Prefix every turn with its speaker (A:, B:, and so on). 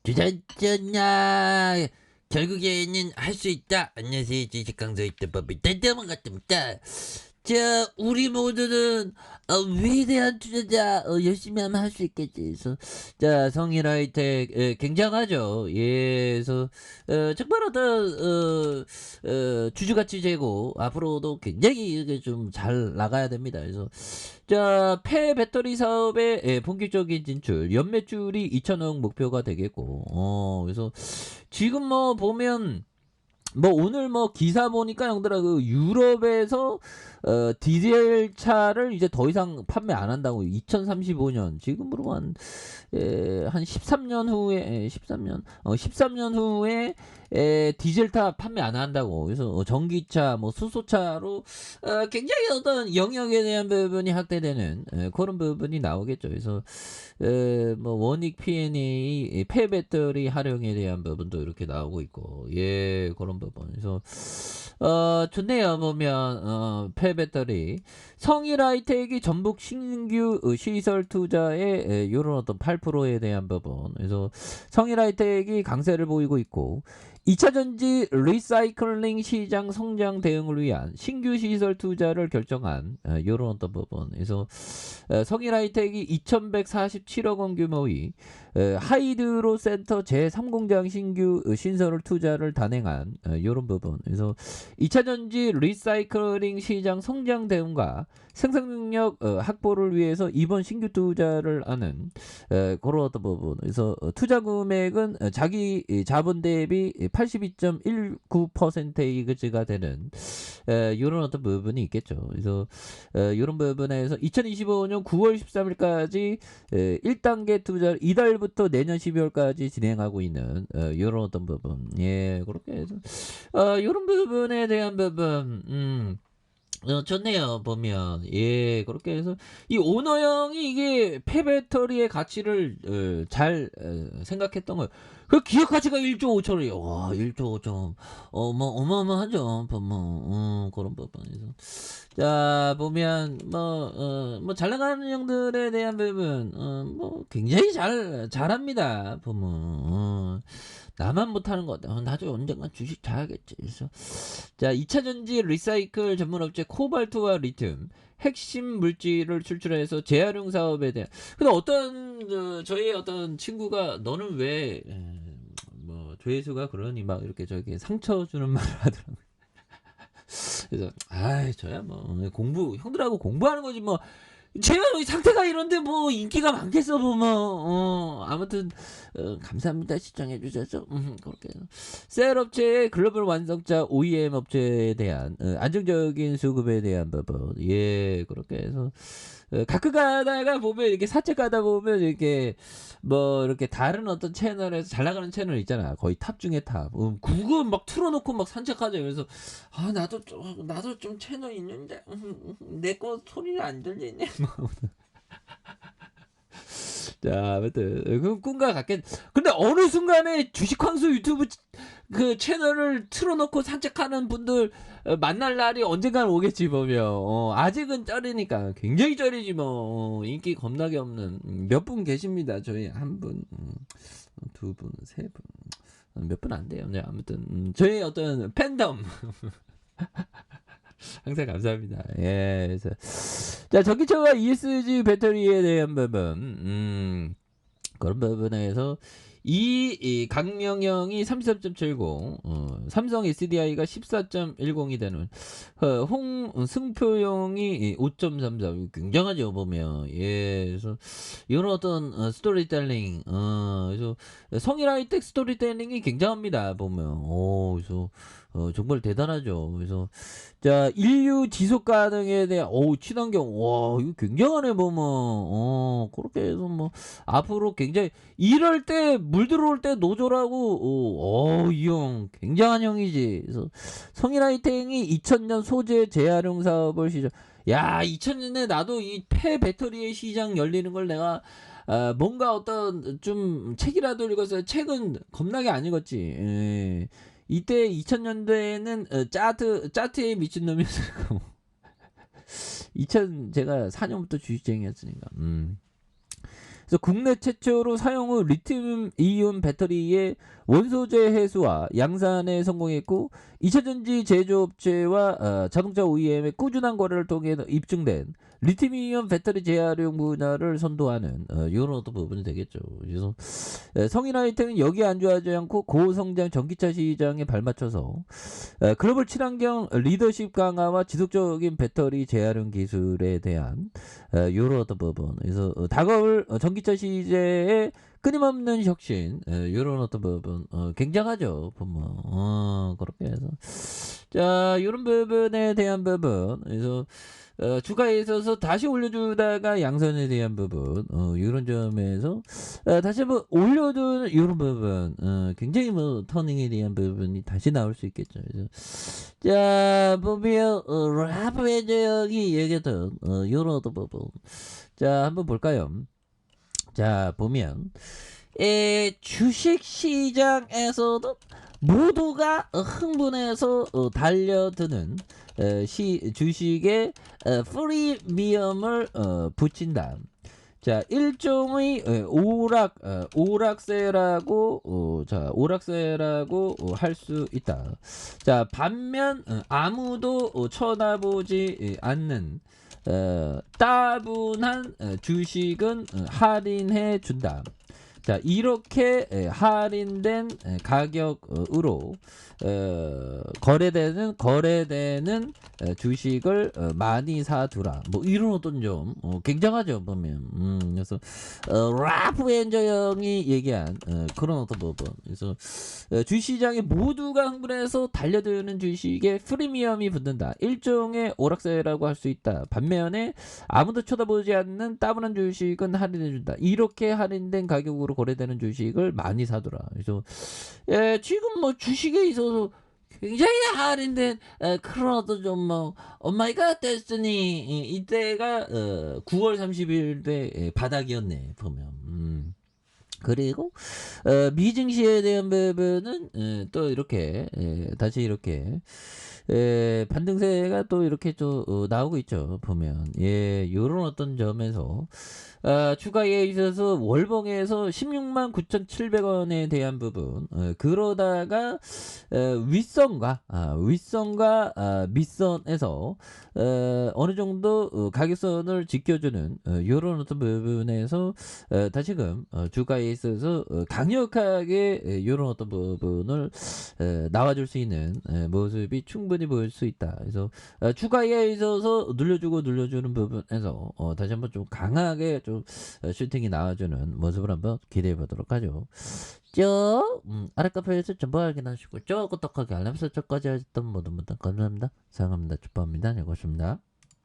A: 주저쩌냐 결국에는 할 수 있다. 안녕하세요, 주식 강사 이때법이 대대만 같습니다. 자, 우리 모두는 위대한 투자자 열심히 하면 할 수 있겠지. 그래서 자, 성일 하이텍 굉장하죠. 예, 그래서 정말 어떤 주주가치 제고 앞으로도 굉장히 좀 잘 나가야 됩니다. 그래서 자, 폐 배터리 사업의 본격적인 진출, 연매출이 2천억 목표가 되겠고, 그래서 지금 뭐 보면 뭐 오늘 뭐 기사 보니까 형들아 그 유럽에서 디젤 차를 이제 더 이상 판매 안 한다고 2035년 지금으로 한 13년 후에 13년 후에 디젤차 판매 안 한다고. 그래서 전기차 뭐 수소차로 굉장히 어떤 영역에 대한 부분이 확대되는 그런 부분이 나오겠죠. 그래서 뭐 원익 P&A 폐배터리 활용에 대한 부분도 이렇게 나오고 있고, 예, 그런 부분. 그래서 좋네요. 보면 폐배터리 성일 하이텍이 전북 신규 시설 투자에 요런 어떤 8%에 대한 부분. 그래서 성일 하이텍이 강세를 보이고 있고, 2차 전지 리사이클링 시장 성장 대응을 위한 신규 시설 투자를 결정한 요런 어떤 부분. 그래서 성일 하이텍이 2147억 원 규모의 하이드로 센터 제3공장 신규 신설을 투자를 단행한 요런 부분. 그래서 2차 전지 리사이클링 시장 성장 대응과 생산 능력 확보를 위해서 이번 신규 투자를 하는 그런 어떤 부분. 그래서 투자 금액은 자기 자본 대비 82.19%가 되는 이런 어떤 부분이 있겠죠. 그래서 이런 부분에서 2025년 9월 13일까지 1단계 투자를 이달부터 내년 12월까지 진행하고 있는 이런 어떤 부분. 예, 그렇게 해서 이런 부분에 대한 부분. 좋네요. 보면 예, 그렇게 해서 이 오너 형이 이게 폐배터리의 가치를 잘 생각했던 거예요. 그 기업 가치가 1조 5천원이요. 와, 1조 5천. 뭐 어마어마하죠. 보면 그런 부분에서 자, 보면 뭐 잘 나가는 형들에 대한 부분 뭐 굉장히 잘합니다. 보면 나만 못하는 것 같아. 나도 언젠간 주식 잘하겠지. 그래서 자, 2차 전지 리사이클 전문업체 코발트와 리튬 핵심 물질을 출출해서 재활용 사업에 대한. 근데 어떤 저희 어떤 친구가 너는 왜 뭐 조회수가 그러니 막 이렇게 저기 상처 주는 말을 하더라고요. 그래서 아이 저야 뭐 공부 형들하고 공부하는 거지 뭐 제가 상태가 이런데 뭐 인기가 많겠어 보면 아무튼 감사합니다 시청해 주셔서 그렇게 셀 업체의 글로벌 완성차 OEM 업체에 대한 안정적인 수급에 대한 부분 예 그렇게 해서 가끔 가다가 보면 이렇게 사채 가다 보면 이렇게 뭐 이렇게 다른 어떤 채널에서 잘 나가는 채널 있잖아 거의 탑 중에 탑 그거 막 틀어놓고 막 산책하자 그래서 아 나도 좀 채널 있는데 내 거 소리는 안 들리네 뭐. 자 아무튼 그 꿈과 같겠 근데 어느 순간에 주식황수 유튜브 그 채널을 틀어놓고 산책하는 분들 만날 날이 언젠간 오겠지 보면 아직은 쩔이니까 굉장히 쩔이지 뭐 인기 겁나게 없는 몇 분 계십니다 저희 한 분 두 분 세 분 몇 분 안 돼요 네, 아무튼 저희 어떤 팬덤 항상 감사합니다. 예, 그래서 자 전기차와 ESG 배터리에 대한 부분, 그런 부분에서 이 강명형이 33.70, 삼성 SDI가 14.10이 되는 승표형이 5.34 굉장하죠 보면 예 그래서 이런 어떤 스토리텔링 그래서 성일 하이텍 스토리텔링이 굉장합니다 보면 그래서 정말 대단하죠. 그래서 자 인류 지속 가능에 대한 친환경 와 이거 굉장하네 보면 그렇게 해서 뭐 앞으로 굉장히 이럴 때 물 들어올 때 노조라고 이 형 굉장한 형이지. 그래서 성일 하이텍이 2000년 소재 재활용 사업을 시작. 야 2000년에 나도 이 폐 배터리의 시장 열리는 걸 내가 뭔가 어떤 좀 책이라도 읽었어요. 책은 겁나게 안 읽었지. 예. 이때 2000년대에는 짜트에 미친놈이었고 2000 제가 4년부터 주식쟁이였으니까
B: 그래서 국내 최초로 사용 후 리튬 이온 배터리의 원소재 해수와 양산에 성공했고 2차 전지 제조업체와 자동차 OEM의 꾸준한 거래를 통해 입증된 리튬이온 배터리 재활용 분야를 선도하는 이런 어떤 부분이 되겠죠. 그래서 성인 하이텍은 여기에 안주하지 않고 고성장 전기차 시장에 발맞춰서 글로벌 친환경 리더십 강화와 지속적인 배터리 재활용 기술에 대한 이런 어떤 부분. 그래서 다가올 전기차 시대에 끊임없는 혁신 이런 어떤 부분 굉장하죠 보면 그렇게 해서 자 이런 부분에 대한 부분 그래서 주가에 있어서 다시 올려주다가 양선에 대한 부분 이런 점에서 다시 한번 올려둔 이런 부분 굉장히 뭐 터닝에 대한 부분이 다시 나올 수 있겠죠. 그래서 자 보면 라프 해적이 얘기했던 이런 어떤 부분 자 한번 볼까요? 자 보면 주식 시장에서도 모두가 흥분해서 달려드는 주식에 프리미엄을 붙인다. 자 일종의 오락세라고 할 수 있다. 자 반면 아무도 쳐다보지 않는 따분한 주식은 할인해 준다. 자 이렇게 할인된 가격으로 거래되는 주식을 많이 사두라. 뭐 이런 어떤 점 굉장하죠 보면. 그래서 라프 엔저 형이 얘기한 그런 어떤 부분. 그래서 주시장에 모두가 흥분해서 달려드는 주식에 프리미엄이 붙는다. 일종의 오락세라고 할 수 있다. 반면에 아무도 쳐다보지 않는 따분한 주식은 할인해준다. 이렇게 할인된 가격으로 거래되는 주식을 많이 사더라. 그래서 지금 뭐 주식에 있어서 굉장히 할인된 그런 어떤 좀 뭐 오마이갓 데스니 이때가 9월 30일 때 바닥이었네 보면. 그리고 미증시에 대한 부분은 또 이렇게 다시 이렇게 반등세가 또 이렇게 또 나오고 있죠 보면 요런 어떤 점에서 추가에 있어서 월봉에서 16만 9,700원에 대한 부분 그러다가 윗선과 밑선에서 어느 정도 가격선을 지켜주는 요런 어떤 부분에서 다시금 주가에 있어서 강력하게 요런 어떤 부분을 나와줄 수 있는 모습이 충분히 보일 수 있다. 그래서 주가에 있어서 눌러주는 부분에서 다시 한번 좀 강하게 좀 슈팅이 나와주는 모습을 한번 기대해 보도록 하죠. 아랫카페에서 정보 확인하시고 구독하기 알람 설정까지 하셨던 모든 분들 감사합니다. 사랑합니다. 축복합니다. 네, 고맙습니다.